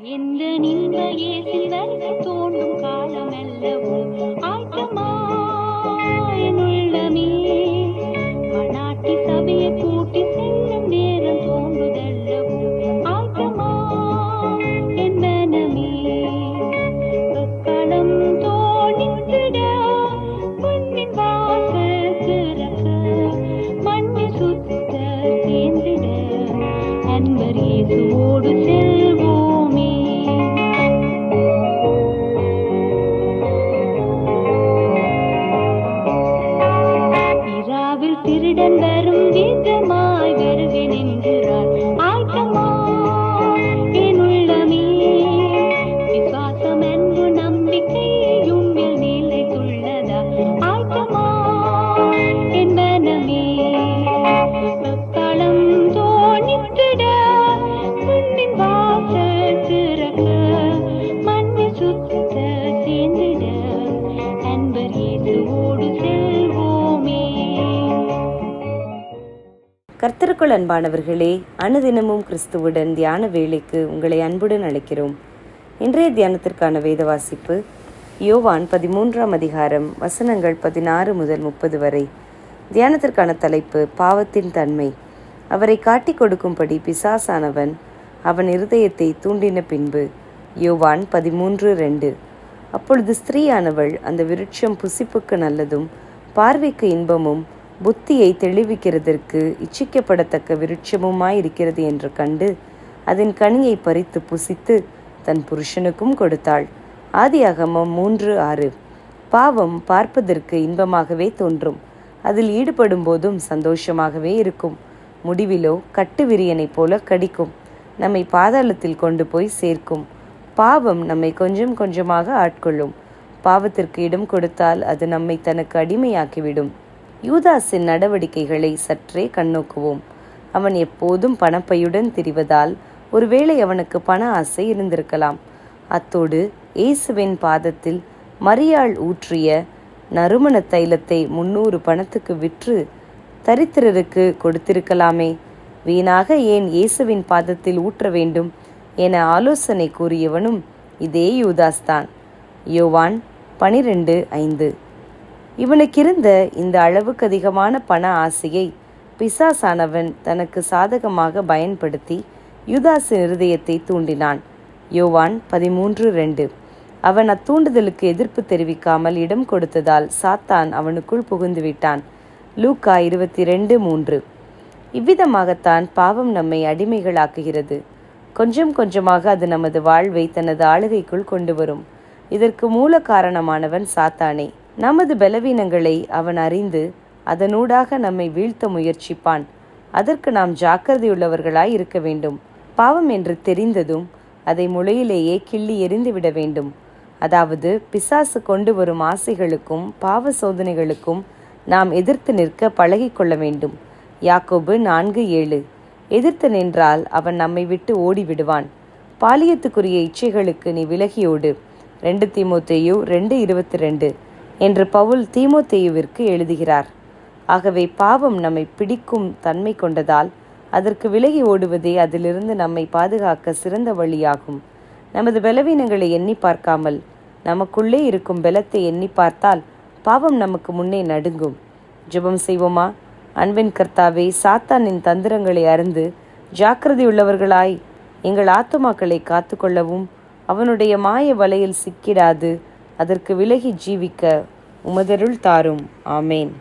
எந்த நின்மையே சிலருக்கு தோன்றும் காலமெல்லவும் ஆயத்தமா என் உள்ளமே. மனாட்டி சபையை கூட்டி செல்லும் நேரம் தோன்றுதல்லவும் ஆயத்தமா என் மனமே. களம் தோணித்திட பொன்னின் வாசல் திறக்க மண்ணை சுத்த சேர்ந்திட அன்பர் இயேசுவோடு செல்வோமே. இராவில் திருடன் வரும் விதமாய் வருவேன் என்கிறார் ஆயத்தமா என் உள்ளமே. விசுவாசம் அன்பு நம்பிக்கையும் நிலைத்துள்ளதா ஆயத்தமா என் மனமே. களம் தோணித்திட பொன்னின் வாசல் திறக்க மண்ணை சுத்த சேர்ந்திட அன்பர் இயேசுவோடு செல்வோமே. கர்த்தருக்குள் அன்பானவர்களே, அனுதினமும் கிறிஸ்துவுடன் தியான வேளைக்கு உங்களை அன்புடன் அழைக்கிறோம். இன்றைய தியானத்திற்கான வேத வாசிப்பு யோவான் 13ஆம் அதிகாரம் வசனங்கள் 16 முதல் 30 வரை. தியானத்திற்கான தலைப்பு பாவத்தின் தன்மை. அவரை காட்டிக் கொடுக்கும்படி பிசாசானவன் அவன் இருதயத்தை தூண்டின பின்பு. யோவான் 13:2. அப்பொழுது ஸ்திரீயானவள் அந்த விருட்சம் புசிப்புக்கு நல்லதும் பார்வைக்கு இன்பமும் புத்தியை தெளிவிக்கிறதற்கு இச்சிக்கப்படத்தக்க விருட்சமுமாயிருக்கிறது என்று கண்டு அதன் கனியை பறித்து புசித்து தன் புருஷனுக்கும் கொடுத்தாள். ஆதியாகமம் 3:6. பாவம் பார்ப்பதற்கு இன்பமாகவே தோன்றும், அதில் ஈடுபடும் போதும் சந்தோஷமாகவே இருக்கும். முடிவிலோ கட்டு விரியனைப் போல கடிக்கும், நம்மை பாதாளத்தில் கொண்டு போய் சேர்க்கும். பாவம் நம்மை கொஞ்சம் கொஞ்சமாக ஆட்கொள்ளும். பாவத்திற்கு இடம் கொடுத்தால் அது நம்மை தனக்கு அடிமையாக்கிவிடும். யூதாஸின் நடவடிக்கைகளை சற்றே கண்ணோக்குவோம். அவன் எப்போதும் பணப்பையுடன் திரிவதால் ஒருவேளை அவனுக்கு பண ஆசை இருந்திருக்கலாம். அத்தோடு இயேசுவின் பாதத்தில் மரியாள் ஊற்றிய நறுமண தைலத்தை 300 பணத்துக்கு விற்று தரித்திரருக்கு கொடுத்திருக்கலாமே. வீணாக ஏன் இயேசுவின் பாதத்தில் ஊற்ற வேண்டும் என ஆலோசனை கூறியவனும் இதே யூதாஸ்தான். யோவான் 12:5. இவனுக்கிருந்த இந்த அளவுக்கு அதிகமான பண ஆசையை பிசாசானவன் தனக்கு சாதகமாக பயன்படுத்தி யூதாஸின் இருதயத்தை தூண்டினான். யோவான் 13:2. அவன் அத்தூண்டுதலுக்கு எதிர்ப்பு தெரிவிக்காமல் இடம் கொடுத்ததால் சாத்தான் அவனுக்குள் புகுந்து விட்டான். லூக்கா 22:3. இவ்விதமாகத்தான் பாவம் நம்மை அடிமைகளாக்குகிறது. கொஞ்சம் கொஞ்சமாக அது நமது வாழ்வை தனது ஆளுகைக்குள் கொண்டு வரும். இதற்கு மூல காரணமானவன் சாத்தானே. நமது பலவீனங்களை அவன் அறிந்து அதனூடாக நம்மை வீழ்த்த முயற்சிப்பான். அதற்கு நாம் ஜாக்கிரதையுள்ளவர்களாய் இருக்க வேண்டும். பாவம் என்று தெரிந்ததும் அதை முளையிலேயே கிள்ளி எறிந்து விட வேண்டும். அதாவது பிசாசு கொண்டு வரும் ஆசைகளுக்கும் பாவ சோதனைகளுக்கும் நாம் எதிர்த்து நிற்க பழகிக்கொள்ள வேண்டும். யாக்கோபு 4:7. எதிர்த்து நின்றால் அவன் நம்மை விட்டு ஓடிவிடுவான். பாலியத்துக்குரிய இச்சைகளுக்கு நீ விலகியோடு. 2 தீமோத்தேயு 2:22 என்று பவுல் தீமோத்தேயுவிற்கு எழுதுகிறார். ஆகவே பாவம் நம்மை பிடிக்கும் தன்மை கொண்டதால் அதற்கு விலகி ஓடுவதே அதிலிருந்து நம்மை பாதுகாக்க சிறந்த வழியாகும். நமது பலவீனங்களை எண்ணி பார்க்காமல் நமக்குள்ளே இருக்கும் பலத்தை எண்ணி பார்த்தால் பாவம் நமக்கு முன்னே நடுங்கும். ஜெபம் செய்வோமா? அன்பின் கர்த்தாவே, சாத்தானின் தந்திரங்களை அறிந்து ஜாக்கிரதையுள்ளவர்களாய் எங்கள் ஆத்துமாக்களை காத்து கொள்ளவும் அவனுடைய மாய வலையில் சிக்கிடாது அதற்கு விலகி ஜீவிக்க உமதருள் தாரும். ஆமேன்.